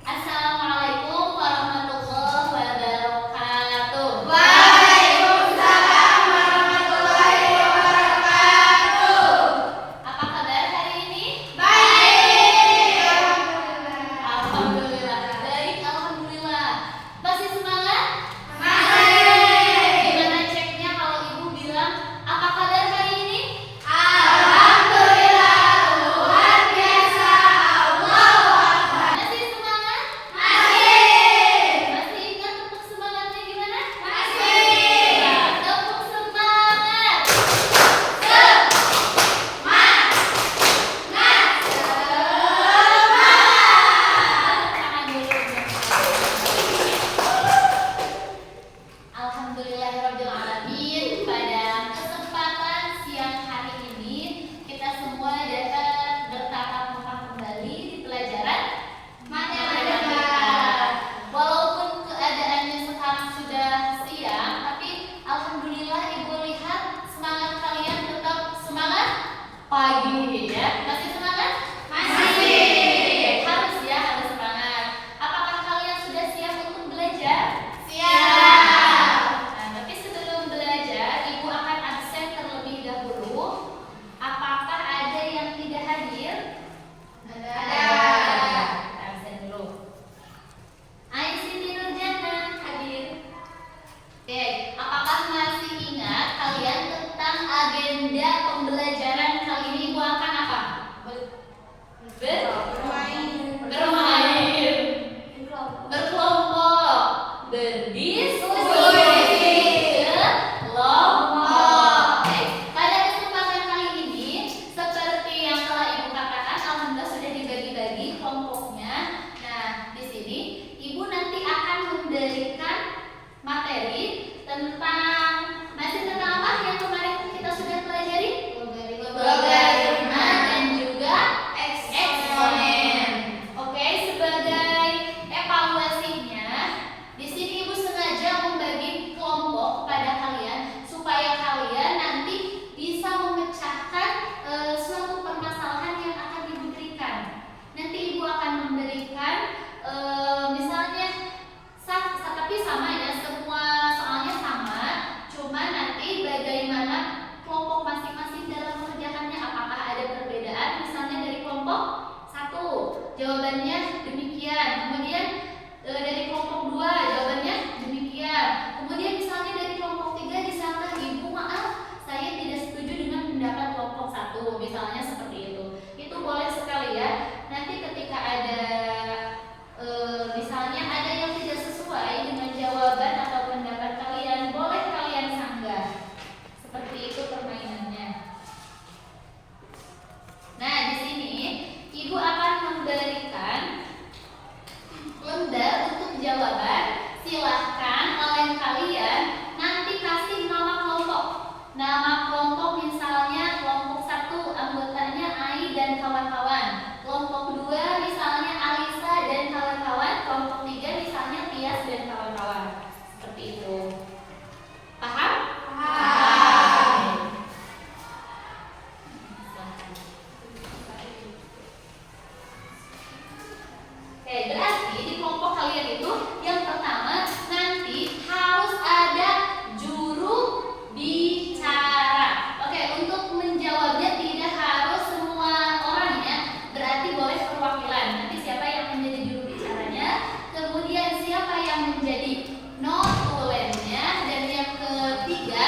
Assalamualaikum warahmatullahi wabarakatuh. Waalaikumsalam warahmatullahi wabarakatuh. Apa kabar hari ini? Baik. Alhamdulillah. Baik, alhamdulillah. Masih semangat? Masih. Gimana ceknya kalau ibu bilang apa kabar hari ini? Alhamdulillah, luar biasa. Allahu Akbar. Masih semangat? Masih. Masih ingat tepuk semangatnya gimana? Masih. Nah, tepuk semangat. Tangan dulu. Alhamdulillahirabbil alamin. Pada kesempatan siang hari ini kita semua dapat bertatap muka kembali di pelajaran matematika. Walaupun keadaannya sekarang sudah siang, tapi alhamdulillah ibu lihat semangat kalian tetap semangat pagi ya. Masih semangat? Masih. Harus ya, harus semangat. Apakah kalian sudah siap untuk belajar? Siap. Nah, tapi sebelum belajar, ibu akan absen terlebih dahulu. Apakah ada yang tidak hadir? Ada. Kita absen dulu. Siti Nurjana hadir. Oke, apakah masih ingat kalian tentang agenda pembelajaran kali ini? Ibu akan apa? Bermain, berkelompok, berdiskusi, kelompok. Oke, pada kesempatan kali ini, seperti yang telah ibu katakan, alhamdulillah sudah dibagi-bagi kelompoknya. Nah, di sini ibu nanti akan memberikan materi masih tentang apa yang kemarin kita sudah pelajari? Logaritma dan juga eksponen. Oke, sebagai evaluasinya, di sini ibu sengaja membagi kelompok kepada kalian supaya kalian nanti bisa memecahkan suatu permasalahan yang akan ibu berikan. Nanti ibu akan memberikan misalnya tapi sama ya, semua soalnya sama, cuma nanti bagaimana kelompok masing-masing dalam mengerjakannya, apakah ada perbedaan misalnya dari kelompok 1 jawabannya demikian, kemudian dari kelompok 2 jawabannya demikian, kemudian misalnya dari kelompok 3 disangka ibu maaf saya tidak setuju dengan pendapat kelompok 1, misalnya seperti itu boleh sekali ya. Nanti ketika ada misalnya ada yang tidak sesuai dengan jawaban atau pendapat kalian, boleh kalian sanggah. Seperti itu permainannya. Nah, di sini ibu akan memberikan lembar untuk jawaban. Silahkan oleh kalian nanti kasih nama kelompok. Nama kelompok misalnya kelompok 1 anggotanya Ai dan kawan-kawan. Kelompok 2 misalnya Alisa dan kawan-kawan. Kelompok 3 misalnya Tias dan kawan-kawan. Seperti itu. Paham? Oke, berarti di kelompok kalian itu yang pertama nanti harus ada juru bicara. Oke, untuk menjawabnya tidak harus semua orangnya, berarti boleh perwakilan. Nanti siapa yang menjadi juru bicaranya, kemudian siapa yang menjadi notulennya, dan yang ketiga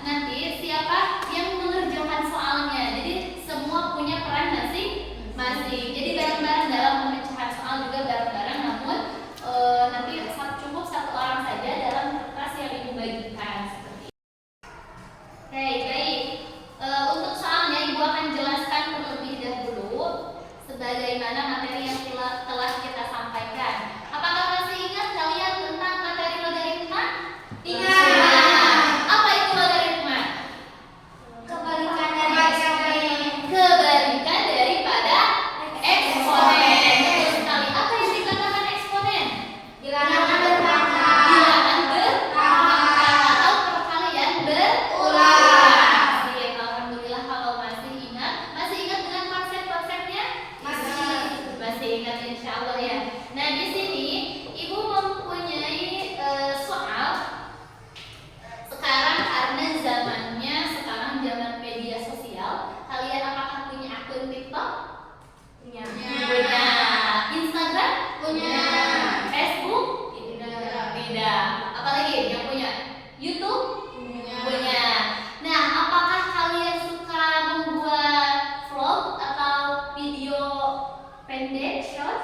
nanti siapa yang mengerjakan soalnya. Jadi semua punya peran masing-masing. Jadi bareng-bareng dalam pemecahan soal juga bareng-bareng, namun nanti cukup 1 orang saja dalam kertas yang ibu bagikan. Seperti itu. Oke, baik. Untuk soalnya ibu akan jelaskan terlebih dahulu sebagaimana materi yang telah kita sampaikan. Apakah masih ingat kalian tentang materi logaritma? Ingat. Apa itu logaritma? Kebalikan dari eksponen. Kebalikan daripada eksponen. Betul sekali. Apa yang dikatakan eksponen? Bilangan berpangkat. Bilangan berpangkat atau perkalian berulang. Sip, alhamdulillah kalau masih ingat. Masih ingat dengan konsep-konsepnya? Masih. Masih diingat insya Allah ya. Nah di sini ibu mempunyai soal. Sekarang karena zamannya sekarang zaman media sosial, kalian apakah punya akun TikTok? Punya. Punya. Instagram? Punya. Facebook? Tidak. Apalagi yang punya? YouTube? Punya. Nah, apakah kalian suka membuat vlog atau video pendek, short?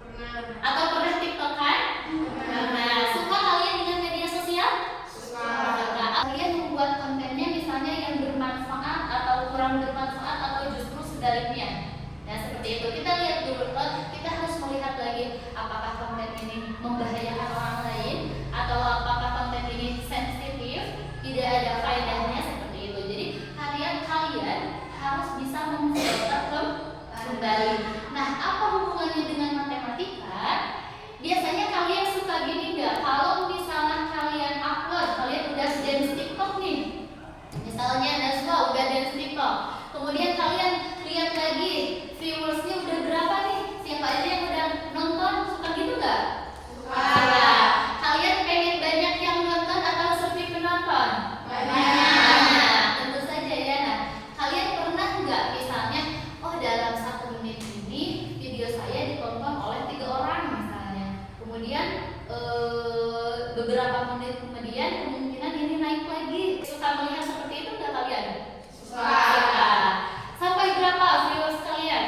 Pernah. Atau pernah TikTokan? Pernah. Suka kalian dengan media sosial? Suka. Kalian membuat kontennya misalnya yang bermanfaat atau kurang bermanfaat atau justru sebaliknya. Nah, seperti itu. Kita lihat dulu. Kita harus melihat lagi apakah konten ini membahayakan orang lain atau apakah konten ini sensitif, tidak ada faedahnya, seperti itu. Jadi kalian harus bisa memfilter kembali. Nah, apa hubungannya dengan matematika? Biasanya kalian suka gini nggak? Kalau misalnya kalian upload, kalian udah dance TikTok nih. Misalnya Nazwa udah dance TikTok. Kemudian kalian lihat lagi viewersnya udah berapa nih? Siapa aja yang udah nonton? Suka gitu nggak? Suka. Kalian pengen banyak yang nonton atau sepi penonton? Banyak. Tentu saja ya. Nah, kalian pernah nggak misalnya, oh dalam 1 menit ini video saya ditonton oleh 3 orang misalnya. Kemudian beberapa menit kemudian kemungkinan ini naik lagi. Suka melihat seperti itu nggak kalian? Suka. Sampai berapa viewers kalian?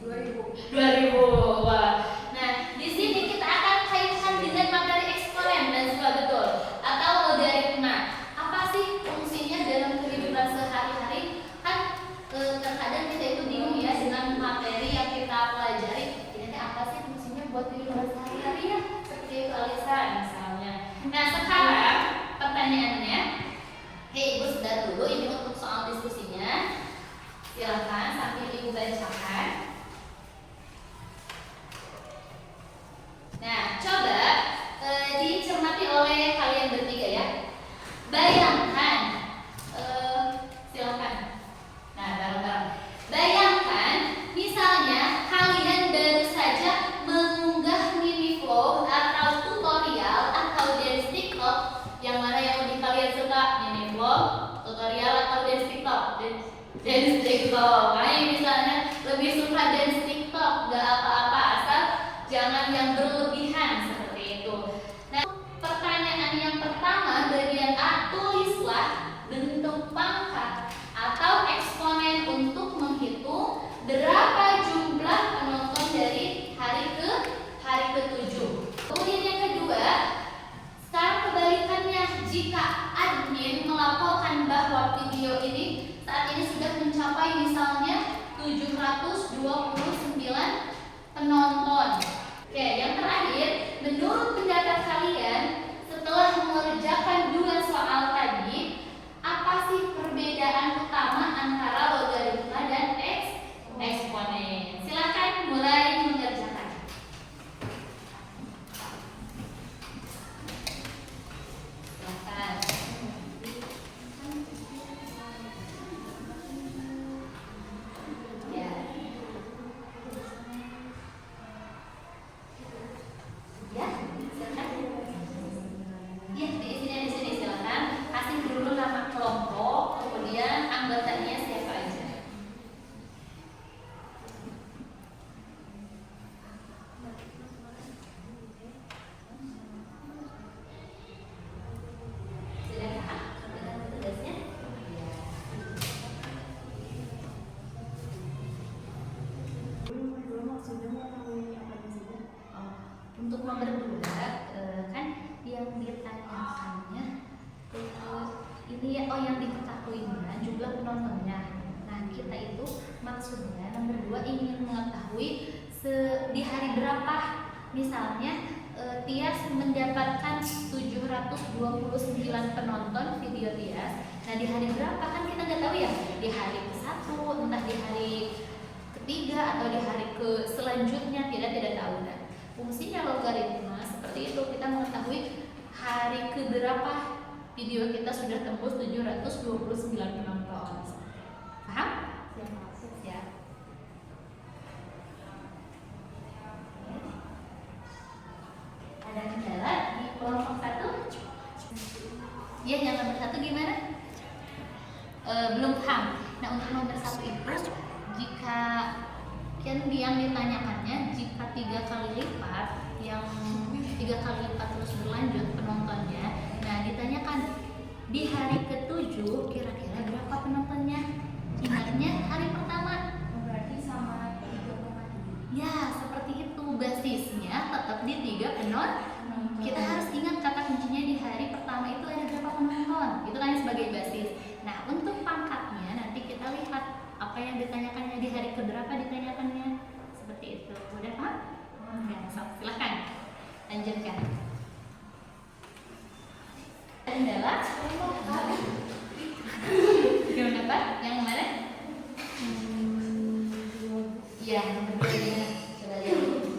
2000. Wah. Nah, di sini kita akan kaitkan dengan materi eksponen dan juga betul atau logaritma. Apa sih fungsinya dalam kehidupan sehari-hari? Kan terkadang kita itu bingung ya dengan materi yang kita pelajari. Ini apa sih fungsinya buat kehidupan sehari-hari ya? Seperti itu Alisa misalnya. Nah, sekarang pertanyaannya, Ibu sedar dulu ini untuk soal diskusinya. Silakan sambil Ibu bacakan. Nah, coba dicermati oleh kalian bertiga ya. Bayangkan, silakan. Nah, bareng-bareng. Bayangkan, misalnya kalian baru saja mengunggah mini vlog atau tutorial atau dance TikTok. Yang mana yang lebih kalian suka? Mini vlog, tutorial atau dance TikTok? Dance TikTok. Nah, misalnya lebih suka dance TikTok, gak apa-apa asal jangan yang berlebihan seperti itu. Nah, pertanyaan yang pertama bagian A, tulislah bentuk pangkat atau eksponen untuk menghitung berapa jumlah penonton dari hari ke-7. Kemudian yang kedua, sekarang kebalikannya, jika admin melaporkan bahwa video ini saat ini sudah mencapai misalnya 729 penonton. Oke, yang terakhir, menurut pendapat kalian setelah mengerjakan 2 soal tadi, apa sih perbedaan utama antara logaritma dan eksponen? Silakan mulai mengerjakan. Silakan. Ya. Ya, silakan. Ya, di sini silakan. Kasih dulu nama kelompok, kemudian anggotanya siapa aja. Silakan. Dengan tugasnya. Untuk nomor 2 kan yang ditanyakannya ini yang diketahuinya jumlah penontonnya. Nah, kita itu maksudnya nomor 2 ingin mengetahui di hari berapa misalnya Tias mendapatkan 729 penonton video Tias. Nah, di hari berapa kan kita nggak tahu ya, di hari ke-1, entah di hari ketiga atau di hari selanjutnya, tidak tahu. Nah, fungsinya logaritma seperti itu, kita mengetahui hari keberapa video kita sudah tembus 729 penonton. Paham? Siap. yang ditanyakannya jika 3 kali lipat, yang 3 kali lipat terus berlanjut penontonnya. Nah, ditanyakan di hari ke-7 kira-kira berapa penontonnya? Ingatnya hari pertama. Berarti sama 3,7. Ya, seperti itu. Basisnya tetap di 3 penonton. Kita harus ingat kata kuncinya di hari pertama itu ada berapa penonton. Itu kan sebagai basis. Nah, untuk pangkatnya nanti kita lihat apa yang ditanyakannya di hari keberapa ditanyakannya. Seperti itu. Udah paham? Ya, silakan lanjutkan. Adalah gimana Pak? Yang mana? Ya, yang kedua ini. Coba lihat.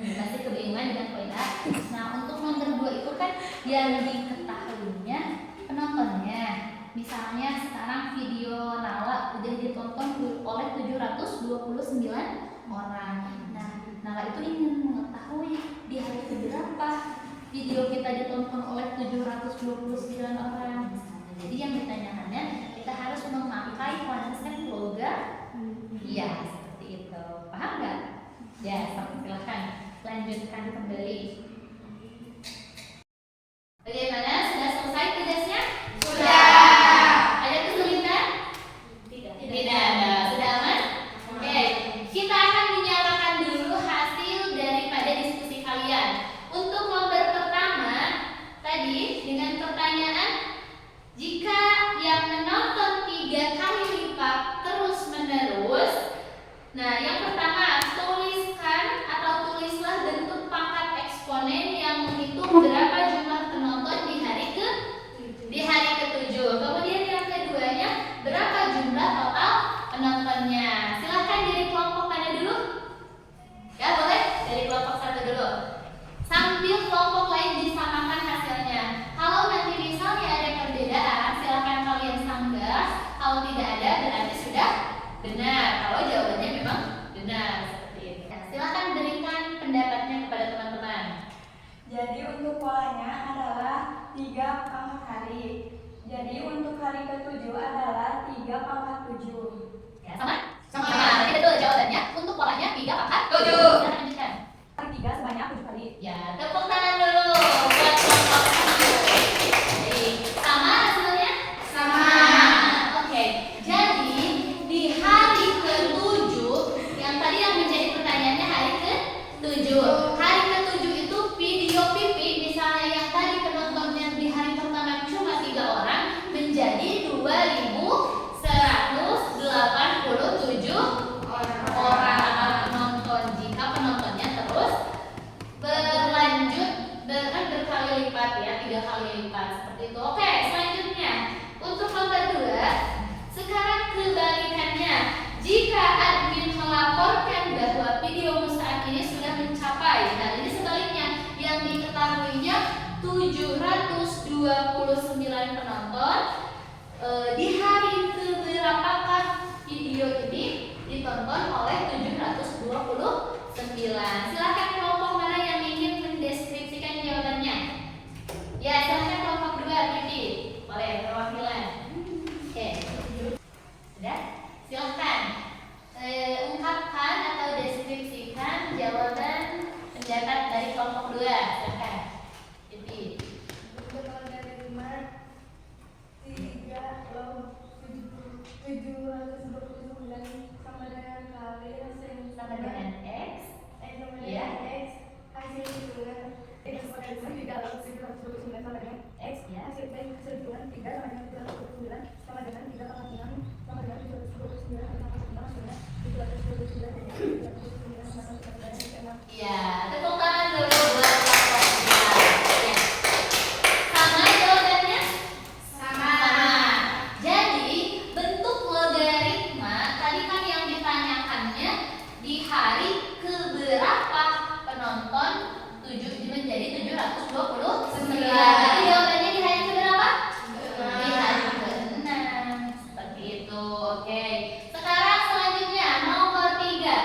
Masih kebingungan dengan poin A. Nah, untuk nomor 2 itu kan yang diketahuinya penontonnya. Misalnya sekarang video Nala udah ditonton oleh 729 orang. Nah, Nala itu ingin mengetahui di hari keberapa video kita ditonton oleh 729 orang. Jadi yang ditanyakannya kita harus memakai konsep logam. Iya, seperti itu. Paham nggak? Ya, silahkan lanjutkan kembali. Bagaimana? Sudah selesai tugasnya? Sudah. Ada kesulitan? Tidak. Tidak ada. Sudah aman? Oke. Kita akan menyalakan dulu hasil daripada diskusi kalian. Untuk nomor pertama tadi dengan pertanyaan jika yang menonton 3 kali lipat terus menerus. Nah, yang pertama tuliskan atau tulislah bentuk pangkat eksponen yang menghitung berapa jumlah penonton di hari ke-7. Kemudian yang keduanya berapa jumlah total penontonnya. Silahkan dari kelompok mana dulu? Ya, boleh dari kelompok 1 dulu. Sambil kelompok lain disamakan hasilnya. Kalau nanti misalnya ada perbedaan, silahkan kalian sanggah. Kalau tidak ada berarti sudah benar. Kalau jawabannya memang benar seperti itu. Nah, silahkan berikan pendapatnya kepada teman-teman. Jadi untuk polanya adalah 3 pangkat hari. Jadi untuk hari ke-7 adalah 3 pangkat 7. Ya, sama? Sama. Jadi betul jawabannya. Untuk polanya 3 pangkat 7. Silahkan lanjutkan. Hari 3 sebanyak 7 kali. Ya, tepuk tangan dulu buat kelompok 1. Baik. Sama hasilnya? Sama. Oke. Jadi di hari ke-7 yang tadi yang menjadi pertanyaannya hari ke-7. Hari ke-7 itu video pipi misalnya yang tadi penontonnya di hari pertama cuma 3 orang menjadi 2.187 orang penonton jika penontonnya terus berlanjut dengan berkali lipat ya, 3 kali lipat seperti itu. Oke, selanjutnya untuk nomor 2 sekarang kebalikannya. Jika admin melaporkan bahwa videomu saat ini sudah mencapai, nah ini sebaliknya yang diketahuinya 729 penonton, di hari keberapakah video ini ditonton oleh 729? Silakan kelompok mana yang ingin mendeskripsikan jawabannya. Ya, silakan kelompok 2, Bibi. Boleh perwakilan. Oke. Sudah? Silakan ungkapkan atau deskripsikan jawaban pendapat dari kelompok 2. Silakan. Bibi. Kalau dari 5 3 lalu 729 sama dengan kali hasil Sama dengan X. sama Iya. dengan X hasil hitungan X sebagai di dalam 729 sama dengan X Ya. hasil hitungan 3 sama dengan 729 sama dengan 3 sama dengan 729 sama dengan 729 sama dengan 6. Iya, tepuk tangan dulu buat kelompok 2. Ya. Sama jawabannya? Sama. Jadi bentuk logaritma tadi kan yang ditanyakannya di hari keberapa penonton 7 menjadi 729. Jadi jawabannya di hari keberapa? Di hari ke-6. Seperti itu. Oke. Sekarang selanjutnya nomor 3.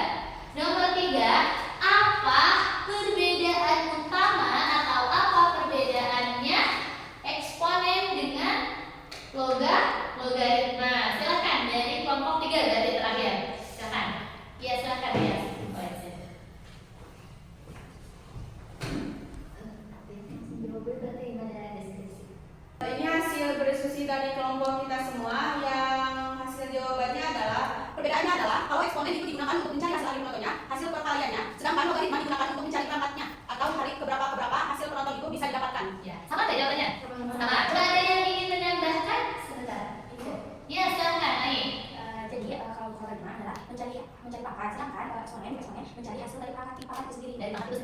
perangkat, sedangkan eksponen mencari hasil dari perangkat itu sendiri.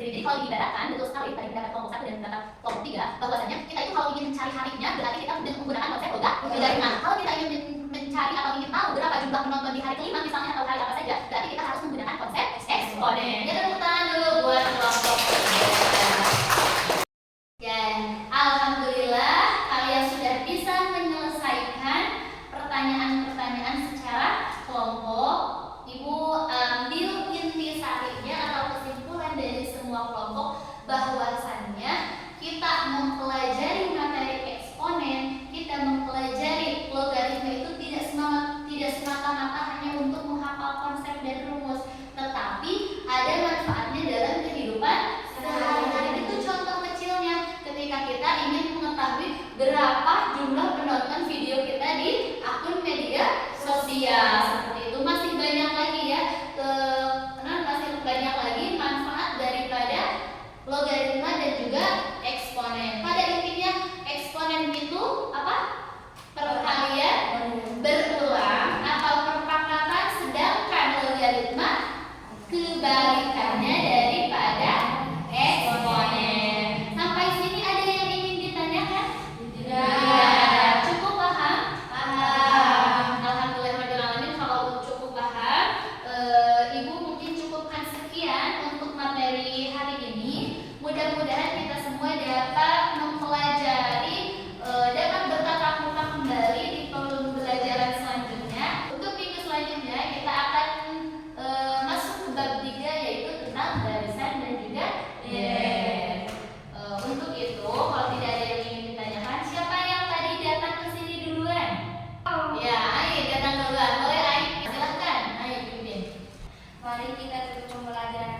Jadi kalau diibaratkan betul sekali tadi pendapat kelompok 1 dan pendapat kelompok 3 bahwasanya kita itu kalau ingin mencari harinya berarti kita menggunakan konsep logaritma. Kalau kita ingin mencari atau ingin tahu berapa jumlah penonton di hari kelima misalnya atau hari apa saja, berarti kita harus menggunakan konsep eksponen. Ya, tepuk tangan dulu buat kelompok 3. Dan alhamdulillah kalian sudah bisa menyelesaikan pertanyaan-pertanyaan secara kelompok. Ibu ambil intisarinya atau kesimpulan dari semua kelompok bahwasannya kita mempelajari materi eksponen, kita mempelajari logaritma itu tidak semata-mata hanya untuk menghafal konsep dan rumus, tetapi ada manfaatnya dalam kehidupan sehari-hari. Itu contoh kecilnya ketika kita ingin mengetahui berapa jumlah penonton video kita di akun media sosial. Seperti itu masih banyak lagi ya, masih banyak lagi manfaat daripada logaritma dan juga eksponen. Pada intinya eksponen itu apa? Perkalian berulang atau perpangkatan, sedangkan logaritma kebalikannya daripada eksponen. Sampai sini ada yang ingin ditanyakan? Tidak. Cukup paham? Paham. Alhamdulillahirrahmanirrahim. Kalau cukup paham, Ibu mungkin cukupkan sekian untuk materi hari ini. Mudah-mudahan kita semua dapat mempelajari, dapat bertatap muka kembali di pembelajaran selanjutnya. Untuk minggu selanjutnya kita akan masuk ke bab 3 yaitu tentang barisan dan juga nilai. Untuk itu kalau tidak ada yang ingin ditanyakan, siapa yang tadi datang ke sini duluan? Ya, Ai datang duluan. Boleh Ai? Silahkan Ai pimpin. Mari kita tutup pembelajaran